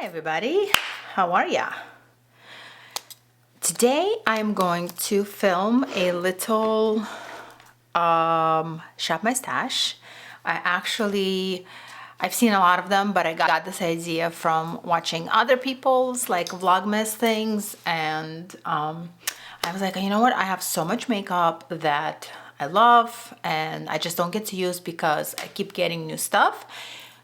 everybody, how are ya? Today I'm going to film a little shop my stash. I've seen a lot of them, but I got this idea from watching other people's like Vlogmas things, and I was like, you know what, I have so much makeup that I love and I just don't get to use because I keep getting new stuff.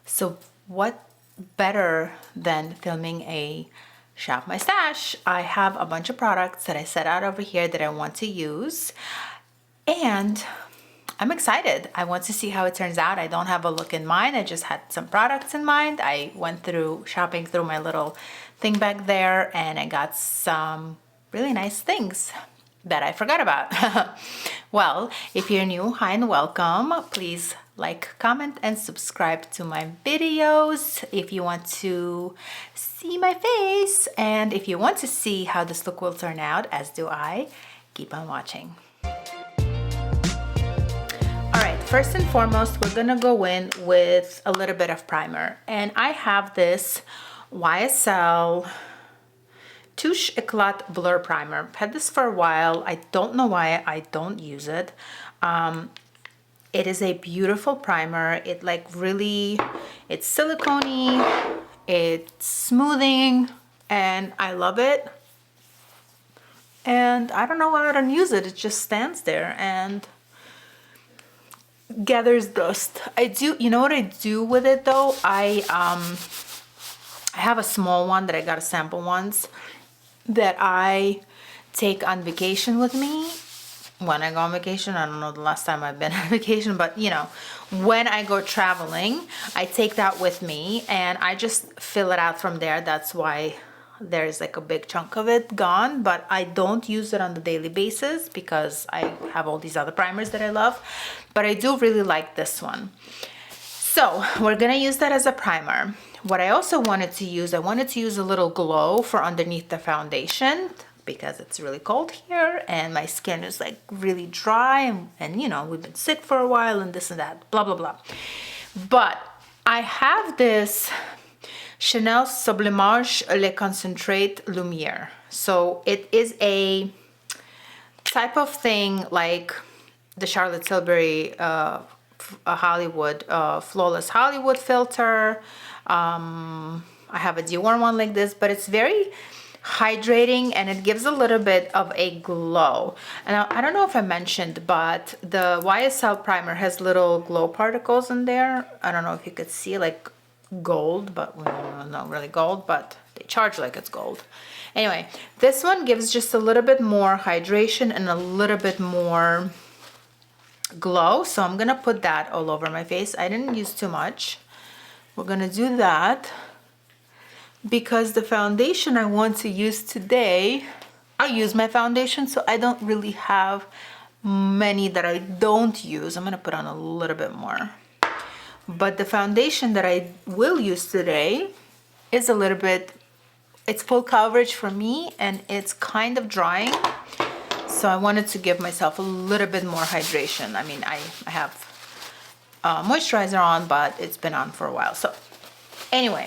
So what better than filming a shop my stash? I have a bunch of products that I set out over here that I want to use, and I'm excited. I want to see how it turns out. I don't have a look in mind. I just had some products in mind. I went through shopping through my little thing back there, and I got some really nice things that I forgot about. Well, if you're new, hi and welcome. Please like, comment, and subscribe to my videos if you want to see my face, and if you want to see how this look will turn out, as do I, keep on watching. Alright, first and foremost, we're gonna go in with a little bit of primer, and I have this YSL Touche Eclat Blur Primer. I've had this for a while. I don't know why I don't use it. It is a beautiful primer. It like really, it's silicone-y, it's smoothing, and I love it. And I don't know why I don't use it. It just stands there and gathers dust. You know what I do with it though? I have a small one that I got a sample once that I take on vacation with me. When I go on vacation, I don't know the last time I've been on vacation, but you know, when I go traveling, I take that with me and I just fill it out from there. That's why there's like a big chunk of it gone, but I don't use it on the daily basis because I have all these other primers that I love, but I do really like this one. So we're gonna use that as a primer. What I also wanted to use, I wanted to use a little glow for underneath the foundation because it's really cold here and my skin is like really dry, and you know, we've been sick for a while and this and that, blah, blah, blah. But I have this Chanel Sublimage Le Concentrate Lumiere. So it is a type of thing like the Charlotte Tilbury Hollywood Flawless Hollywood filter. I have a Dior one like this, but it's very hydrating and it gives a little bit of a glow. And I don't know if I mentioned, but the YSL primer has little glow particles in there. I don't know if you could see, like gold, but well, not really gold, but they charge like it's gold. Anyway, this one gives just a little bit more hydration and a little bit more glow, so I'm gonna put that all over my face. I didn't use too much. We're gonna do that because the foundation I want to use today, I use my foundation, so I don't really have many that I don't use. I'm gonna put on a little bit more, but the foundation that I will use today is a little bit, it's full coverage for me and it's kind of drying, so I wanted to give myself a little bit more hydration. I mean, I have moisturizer on, but it's been on for a while. So anyway,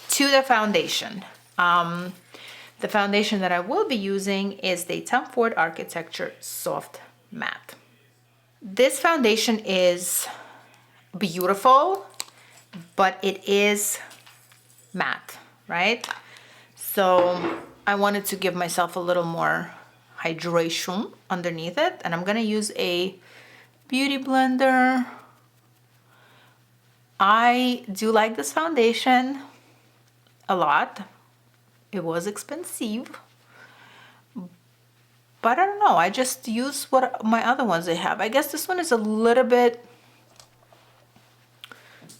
to the foundation. The foundation that I will be using is the Tom Ford Architecture Soft Matte. This foundation is beautiful, but it is matte, right? So I wanted to give myself a little more hydration underneath it, and I'm gonna use a beauty blender. I do like this foundation a lot. It was expensive, but I don't know, I just use what my other ones they have. I guess this one is a little bit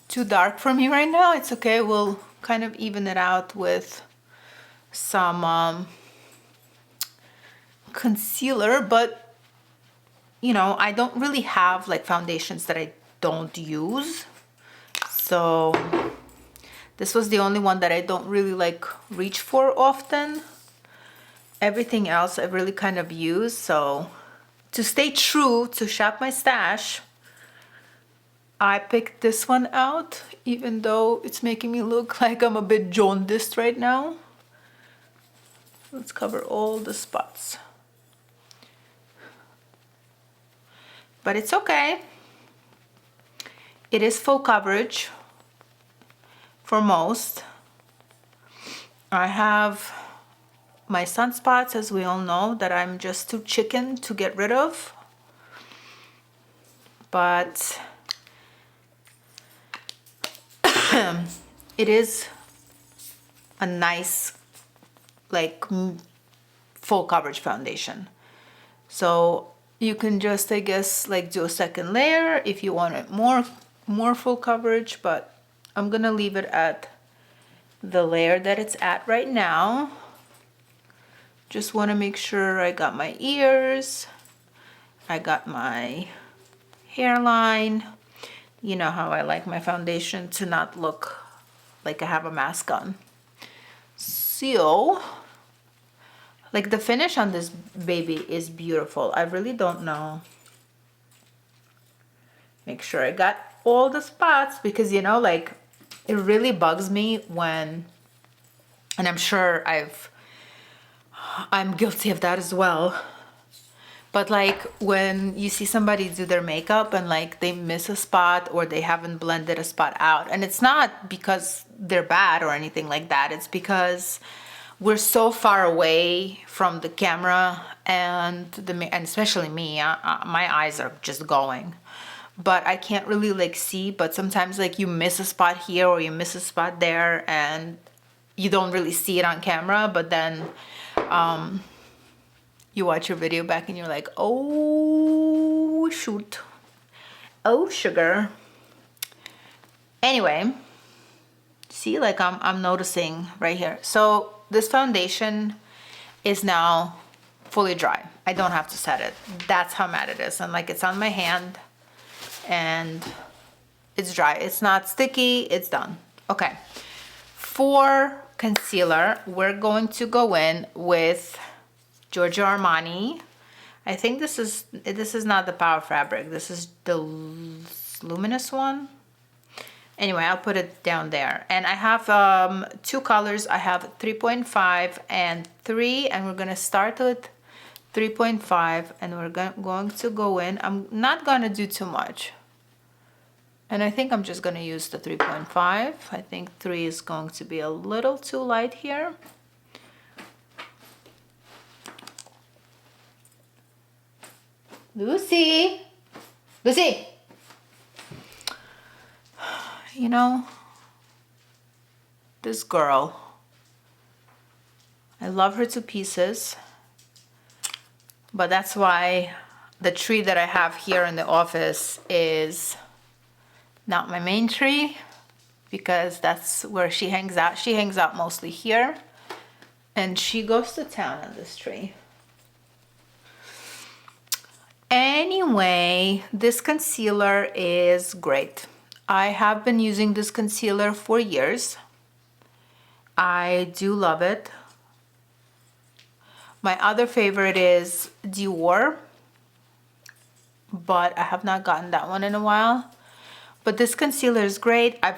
too dark for me right now. It's okay, we'll kind of even it out with some concealer, but you know, I don't really have like foundations that I don't use, so this was the only one that I don't really like reach for often. Everything else I really kind of use. So to stay true to shop my stash, I picked this one out, even though it's making me look like I'm a bit jaundiced right now. Let's cover all the spots. But it's okay. It is full coverage for most. I have my sunspots, as we all know, that I'm just too chicken to get rid of. But it is a nice, like, full coverage foundation. So you can just, I guess, like do a second layer if you want it more full coverage, but I'm gonna leave it at the layer that it's at right now. Just want to make sure I got my ears, I got my hairline. You know how I like my foundation to not look like I have a mask on. So, like, the finish on this baby is beautiful. I really don't know. Make sure I got all the spots, because, you know, like, it really bugs me when, and I'm sure I'm guilty of that as well. But like when you see somebody do their makeup and like they miss a spot or they haven't blended a spot out, and it's not because they're bad or anything like that. It's because we're so far away from the camera, and especially me, my eyes are just going. But I can't really like see, but sometimes like you miss a spot here or you miss a spot there and you don't really see it on camera, but then you watch your video back and you're like, oh shoot, oh sugar. Anyway, see, like I'm noticing right here. So this foundation is now fully dry. I don't have to set it. That's how matte it is. And like it's on my hand and it's dry. It's not sticky, it's done. Okay, for concealer, we're going to go in with Giorgio Armani. I think this is not the Power Fabric. This is the luminous one. Anyway, I'll put it down there. And I have two colors. I have 3.5 and 3, and we're gonna start with 3.5, and we're going to go in. I'm not gonna do too much. And I think I'm just gonna use the 3.5. I think 3 is going to be a little too light here. Lucy! Lucy! You know, this girl, I love her to pieces, but that's why the tree that I have here in the office is not my main tree, because that's where she hangs out. She hangs out mostly here, and she goes to town on this tree. Anyway, this concealer is great. I have been using this concealer for years. I do love it. My other favorite is Dior, but I have not gotten that one in a while. But this concealer is great. I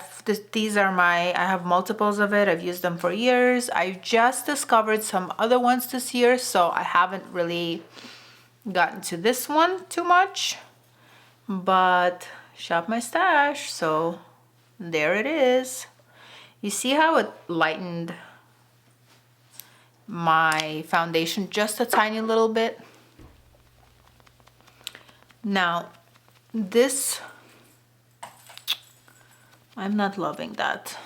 have multiples of it. I've used them for years. I just discovered some other ones this year, so I haven't really gotten to this one too much, but shop my stash, so there it is. You see how it lightened my foundation just a tiny little bit? Now this, I'm not loving that.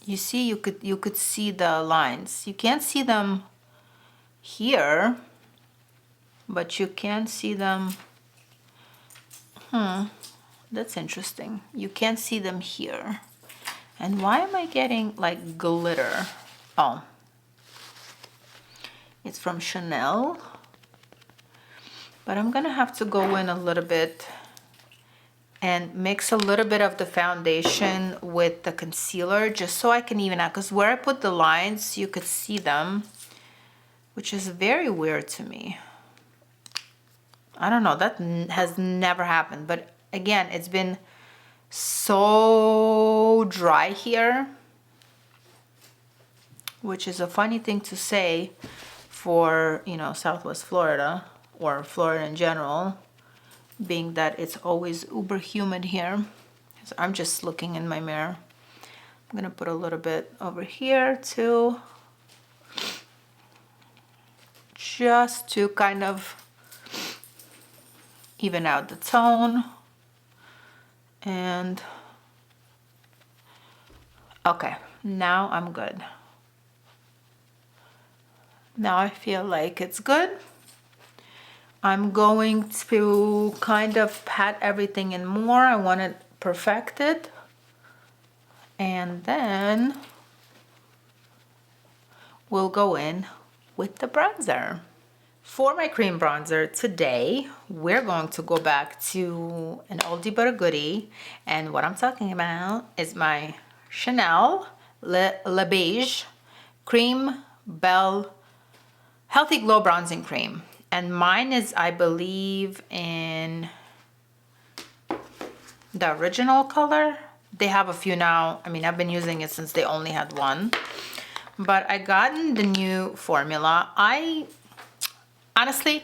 You see, you could see the lines. You can't see them here, but you can see them. That's interesting. You can't see them here. And why am I getting like glitter? Oh, it's from Chanel. But I'm gonna have to go in a little bit and mix a little bit of the foundation with the concealer, just so I can even out, because where I put the lines, you could see them, which is very weird to me. I don't know, that has never happened, but again, it's been so dry here, which is a funny thing to say for, you know, Southwest Florida or Florida in general, being that it's always uber humid here. So I'm just looking in my mirror. I'm gonna put a little bit over here too, just to kind of even out the tone. And okay, now I'm good. Now I feel like it's good. I'm going to kind of pat everything in more. I want it perfected. And then we'll go in with the bronzer. For my cream bronzer today, we're going to go back to an oldie but a goodie. And what I'm talking about is my Chanel Le Beige Cream Belle Healthy Glow Bronzing Cream. And mine is, I believe, in the original color. They have a few now. I mean, I've been using it since they only had one. But I gotten the new formula. Honestly,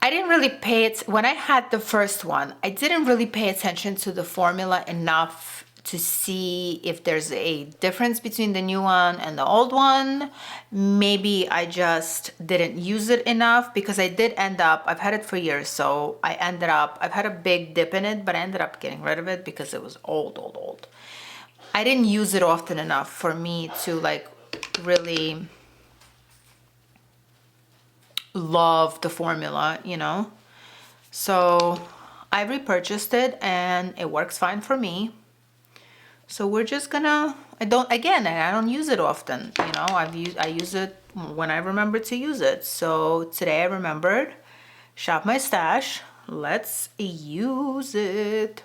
I didn't really pay it. When I had the first one, I didn't really pay attention to the formula enough to see if there's a difference between the new one and the old one. Maybe I just didn't use it enough, because I did end up, I've had it for years, so I've had a big dip in it, but I ended up getting rid of it because it was old. I didn't use it often enough for me to like really love the formula, you know? So I repurchased it and it works fine for me. So we're just gonna, I don't use it often, you know? I use it when I remember to use it. So today I remembered, shop my stash, let's use it.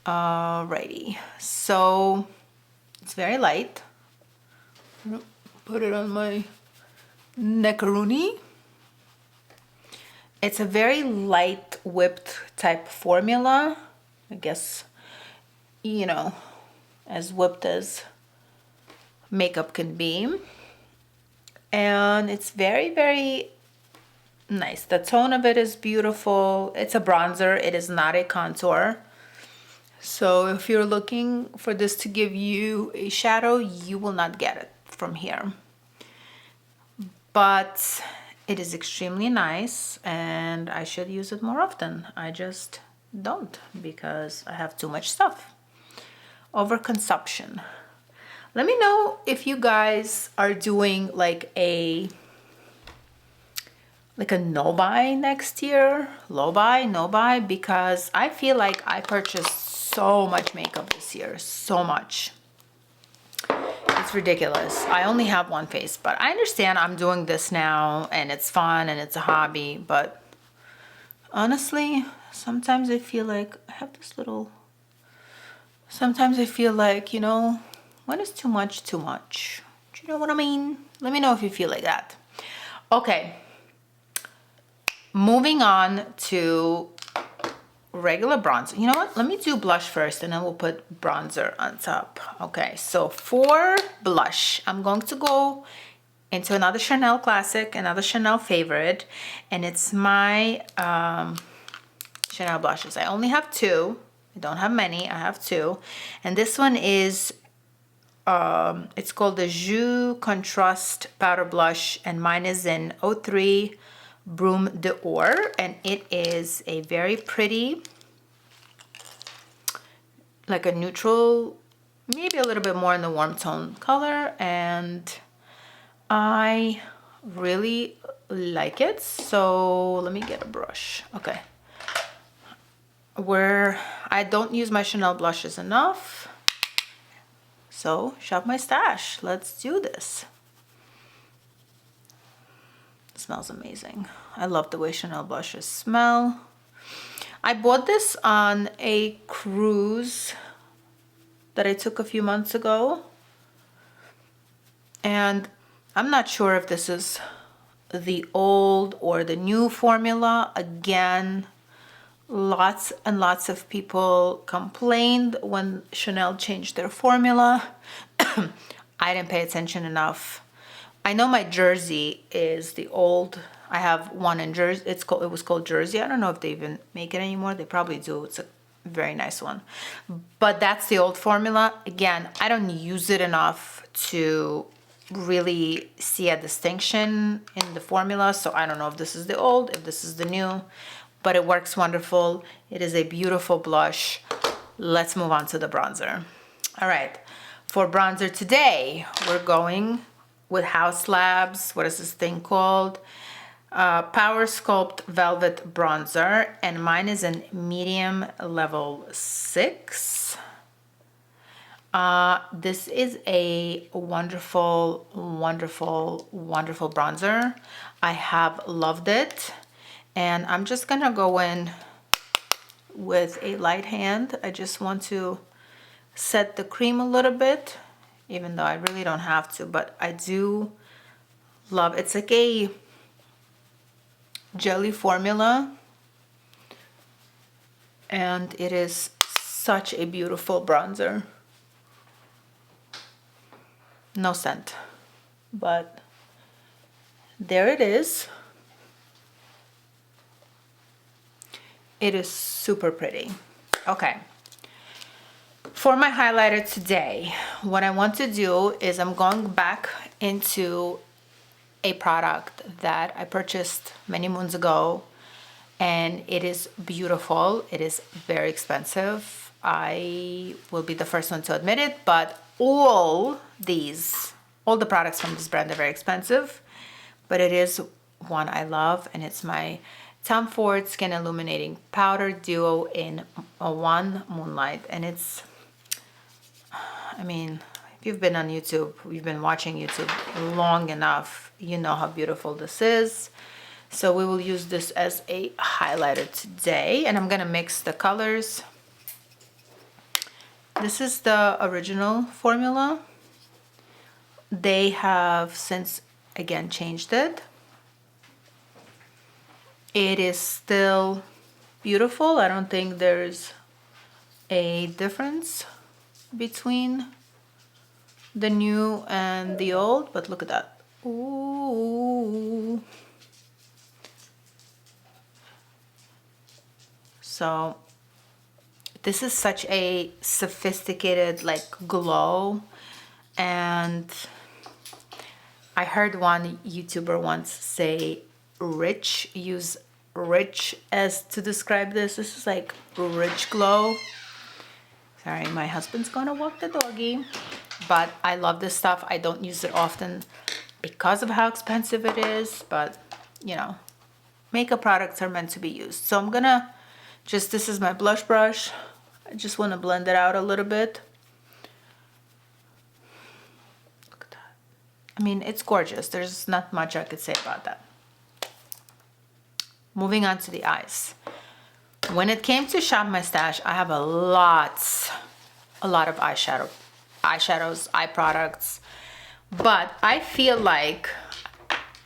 Alrighty, so it's very light. Put it on my neckaroonie. It's a very light whipped type formula. I guess, you know, as whipped as makeup can be. And it's very, very nice. The tone of it is beautiful. It's a bronzer. It is not a contour. So if you're looking for this to give you a shadow, you will not get it from here. But it is extremely nice and I should use it more often. I just don't, because I have too much stuff. Overconsumption. Let me know if you guys are doing like a no buy next year, low buy, no buy, because I feel like I purchased so much makeup this year, so much. It's ridiculous. I only have one face, but I understand I'm doing this now and it's fun and it's a hobby, but honestly, sometimes I feel like I have this little, sometimes I feel like, you know, when is too much, too much? Do you know what I mean? Let me know if you feel like that. Okay. Moving on to regular bronzer. You know what? Let me do blush first and then we'll put bronzer on top. Okay, so for blush, I'm going to go into another Chanel classic, another Chanel favorite, and it's my Chanel blushes. I only have two. I don't have many. I have two. And this one is, it's called the Joues Contraste Powder Blush, and mine is in 03 Brume d'Or, and it is a very pretty, like a neutral, maybe a little bit more in the warm tone color, and I really like it. So let me get a brush. Okay, where I don't use my Chanel blushes enough, so shop my stash. Let's do this. It smells amazing. I love the way Chanel blushes smell. I bought this on a cruise that I took a few months ago, and I'm not sure if this is the old or the new formula. Again, Lots and lots of people complained when Chanel changed their formula. I didn't pay attention enough. I know my jersey is the old. I have one in Jersey. It was called Jersey. I don't know if they even make it anymore. They probably do. It's a very nice one. But that's the old formula. Again, I don't use it enough to really see a distinction in the formula. So I don't know if this is the old, if this is the new, but it works wonderful. It is a beautiful blush. Let's move on to the bronzer. All right, for bronzer today, we're going with Haus Labs. What is this thing called? Power Sculpt Velvet Bronzer, and mine is in medium level 6. This is a wonderful, wonderful, wonderful bronzer. I have loved it, and I'm just gonna go in with a light hand. I just want to set the cream a little bit, even though I really don't have to, but I do love, it's like a jelly formula, and it is such a beautiful bronzer. No scent, but there it is. It is super pretty. Okay, for my highlighter today, what I want to do is I'm going back into a product that I purchased many moons ago, and it is beautiful. It is very expensive. I will be the first one to admit it, but all the products from this brand are very expensive, but it is one I love, and it's my Tom Ford Skin Illuminating Powder Duo in a 1 Moonlight. And it's, I mean, if you've been on YouTube, you've been watching YouTube long enough, you know how beautiful this is. So we will use this as a highlighter today, and I'm gonna mix the colors. This is the original formula. They have since again changed it. It is still beautiful. I don't think there's a difference between the new and the old, but look at that. Ooh. So this is such a sophisticated like glow, and I heard one YouTuber once say use rich as to describe this. This is like rich glow. Sorry, my husband's gonna walk the doggy, but I love this stuff. I don't use it often because of how expensive it is, but you know, makeup products are meant to be used. So I'm gonna this is my blush brush. I just want to blend it out a little bit. Look at that. I mean, it's gorgeous. There's not much I could say about that. Moving on to the eyes. When it came to Shop My Stash, I have a lot of eyeshadows, eye products, but I feel like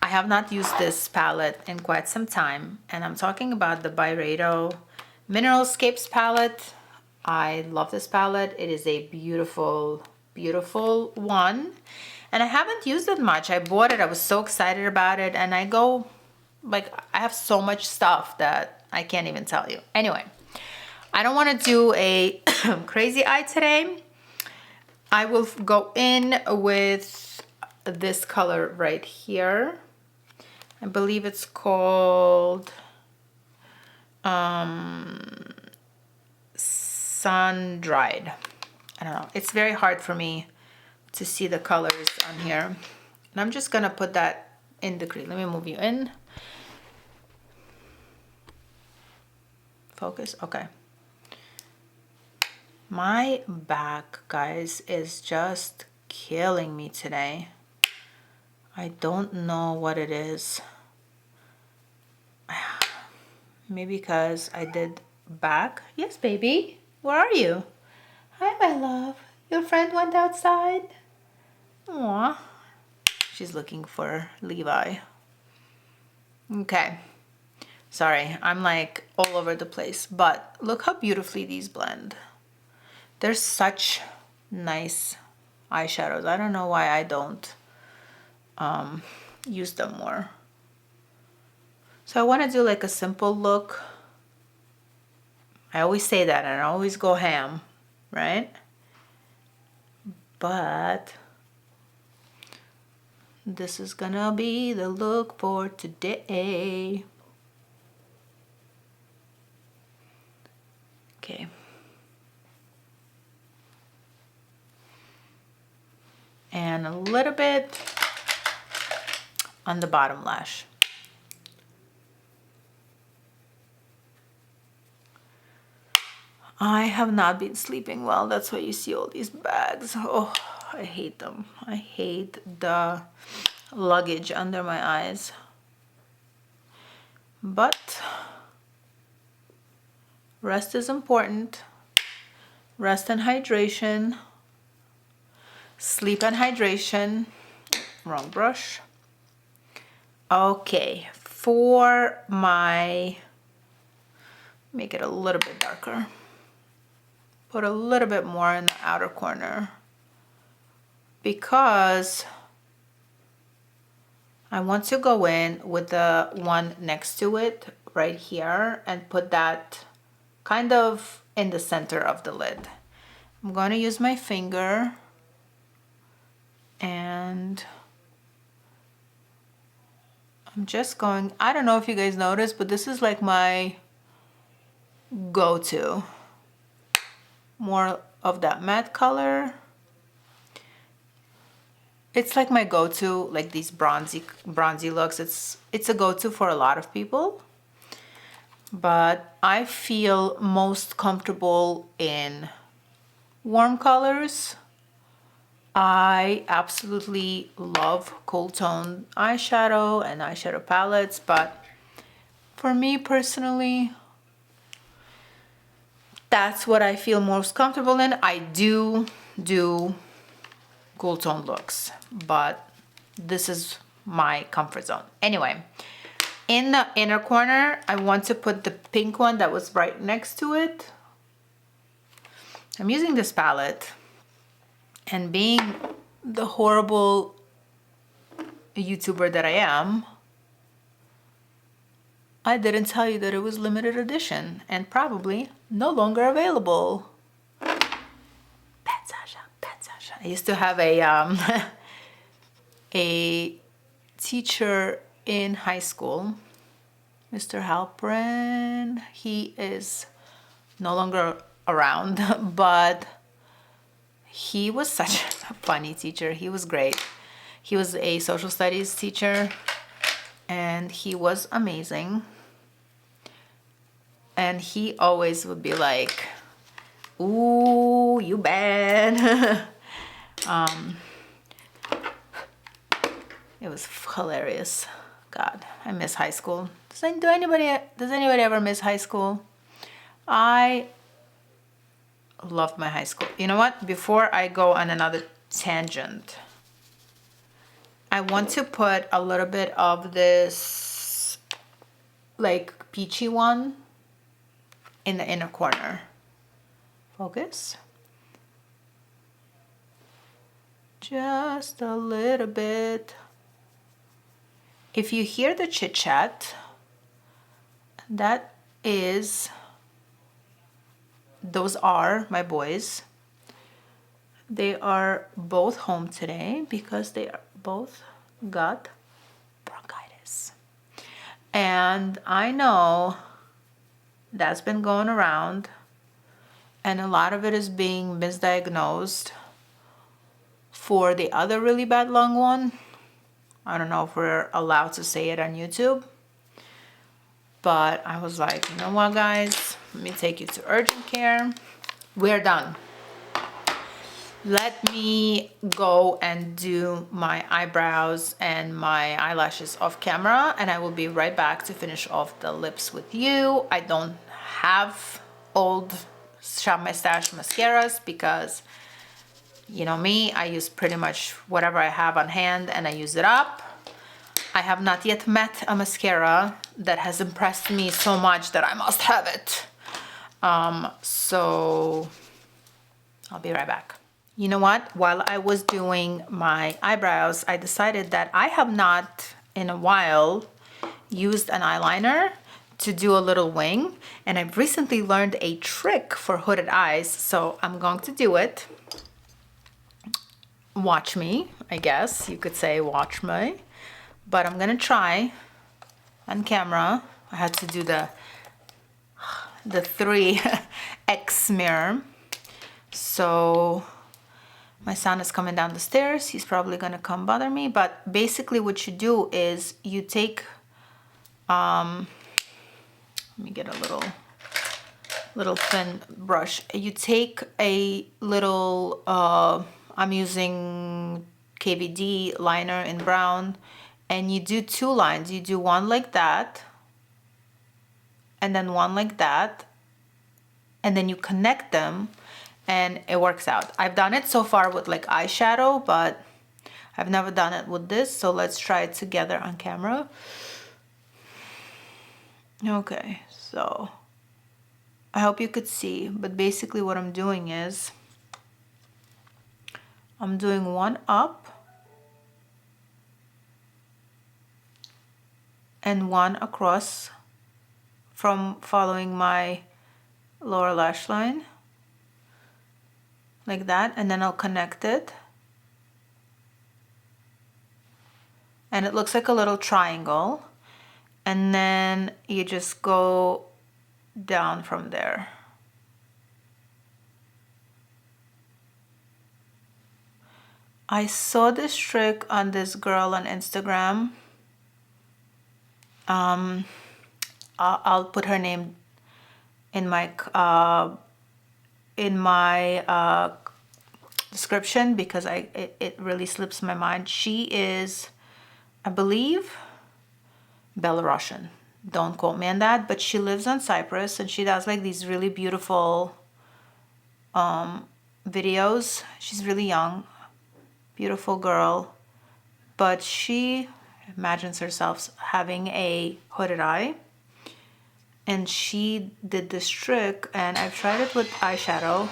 I have not used this palette in quite some time, and I'm talking about the Byredo Mineralscapes palette. I love this palette. It is a beautiful, beautiful one, and I haven't used it much. I bought it, I was so excited about it, and I go, like, I have so much stuff that I can't even tell you. Anyway, I don't want to do a crazy eye today. I will go in with this color right here. I believe it's called Sun Dried. I don't know. It's very hard for me to see the colors on here. And I'm just gonna put that in the crease. Let me move you in. Focus, okay. My back, guys, is just killing me today. I don't know what it is. Maybe because I did back. Yes, baby. Where are you? Hi, my love. Your friend went outside? Aw. She's looking for Levi. Okay. Sorry, I'm like all over the place, but look how beautifully these blend. They're such nice eyeshadows. I don't know why I don't use them more. So I want to do like a simple look. I always say that and I always go ham, right? But this is gonna be the look for today. Okay. And a little bit on the bottom lash. I have not been sleeping well. That's why you see all these bags. Oh, I hate them. I hate the luggage under my eyes. But rest is important. Rest and hydration. Sleep and hydration. Wrong brush. Okay, for my, make it a little bit darker. Put a little bit more in the outer corner because I want to go in with the one next to it right here and put that kind of in the center of the lid. I'm going to use my finger and I'm just going, I don't know if you guys noticed, but this is like my go-to. More of that matte color. It's like my go-to, like these bronzy looks. It's a go-to for a lot of people. But I feel most comfortable in warm colors. I absolutely love cool tone eyeshadow and eyeshadow palettes, but for me personally, that's what I feel most comfortable in. I do cool tone looks, but this is my comfort zone. Anyway, in the inner corner, I want to put the pink one that was right next to it. I'm using this palette, and being the horrible YouTuber that I am, I didn't tell you that it was limited edition and probably no longer available. Pet Sasha, Pet Sasha. I used to have a a teacher in high school, Mr. Halprin. He is no longer around, but he was such a funny teacher. He was great. He was a social studies teacher and he was amazing. And he always would be like, ooh, you bad. It was hilarious. God, I miss high school. Does anybody ever miss high school? I loved my high school. You know what? Before I go on another tangent, I want to put a little bit of this like peachy one in the inner corner. Focus. Just a little bit. If you hear the chit chat, those are my boys. They are both home today because they are both got bronchitis. And I know that's been going around and a lot of it is being misdiagnosed for the other really bad lung one. I don't know if we're allowed to say it on YouTube, but I was like, you know what, guys? Let me take you to urgent care. We're done. Let me go and do my eyebrows and my eyelashes off camera, and I will be right back to finish off the lips with you. I don't have old Shop My Stash mascaras because, you know me, I use pretty much whatever I have on hand and I use it up. I have not yet met a mascara that has impressed me so much that I must have it. So I'll be right back. You know what? While I was doing my eyebrows, I decided that I have not in a while used an eyeliner to do a little wing, and I've recently learned a trick for hooded eyes, so I'm going to do it. Watch me, I guess you could say watch me, but I'm gonna try on camera. I had to do the 3x mirror. So my son is coming down the stairs. He's probably gonna come bother me, but basically what you do is you take let me get a little thin brush. You take a little I'm using KVD liner in brown, and you do 2 lines. You do one like that, and then one like that, and then you connect them, and it works out. I've done it so far with like eyeshadow, but I've never done it with this, so let's try it together on camera. Okay, so I hope you could see, but basically what I'm doing is I'm doing one up and one across from following my lower lash line like that, and then I'll connect it, and it looks like a little triangle, and then you just go down from there. I saw this trick on this girl on Instagram. I'll put her name in my description because it really slips my mind. She is, I believe, Belarusian. Don't quote me on that, but she lives on Cyprus and she does like these really beautiful videos. She's really young, beautiful girl, but she imagines herself having a hooded eye, and she did this trick, and I've tried it with eyeshadow.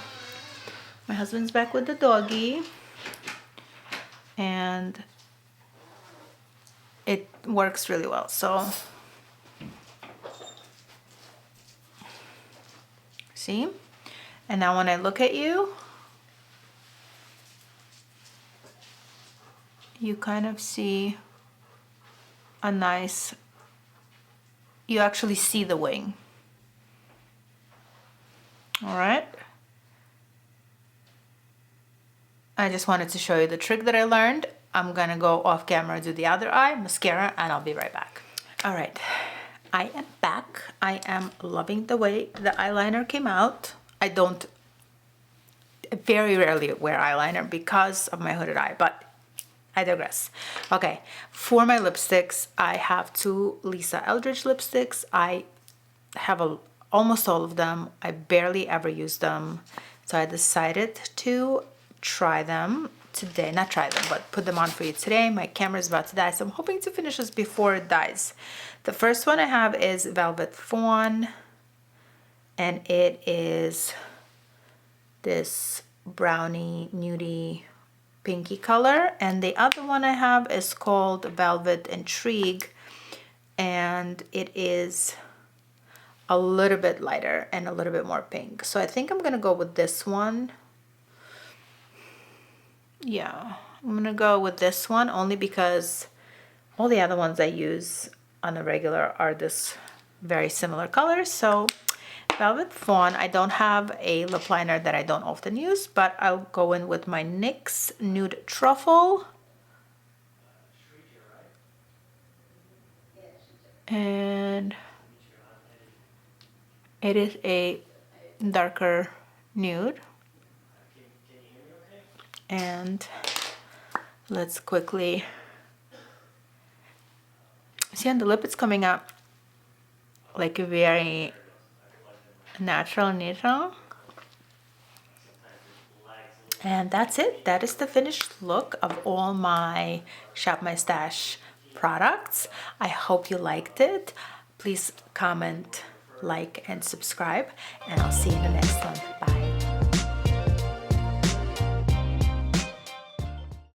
My husband's back with the doggy, and it works really well. So see, and now when I look at you, you kind of see a nice, you actually see the wing. All right. I just wanted to show you the trick that I learned. I'm gonna go off camera, do the other eye, mascara, and I'll be right back. All right, I am back. I am loving the way the eyeliner came out. I don't very rarely wear eyeliner because of my hooded eye, but I digress. Okay, for my lipsticks, I have 2 Lisa Eldridge lipsticks. I have almost all of them. I barely ever use them. So I decided to try them today. Not try them, but put them on for you today. My camera is about to die, so I'm hoping to finish this before it dies. The first one I have is Velvet Fawn, and it is this brownie, nudie, pinky color, and the other one I have is called Velvet Intrigue, and it is a little bit lighter and a little bit more pink. So I think I'm gonna go with this one. Yeah, I'm gonna go with this one only because all the other ones I use on a regular are this very similar colors. So Velvet Fawn, I don't have a lip liner that I don't often use, but I'll go in with my NYX Nude Truffle. And it is a darker nude. And let's quickly see on the lip, it's coming out like a very natural. And that's it. That is the finished look of all my Shop My Stash products. I hope you liked it. Please comment, like, and subscribe, and I'll see you in the next one. Bye.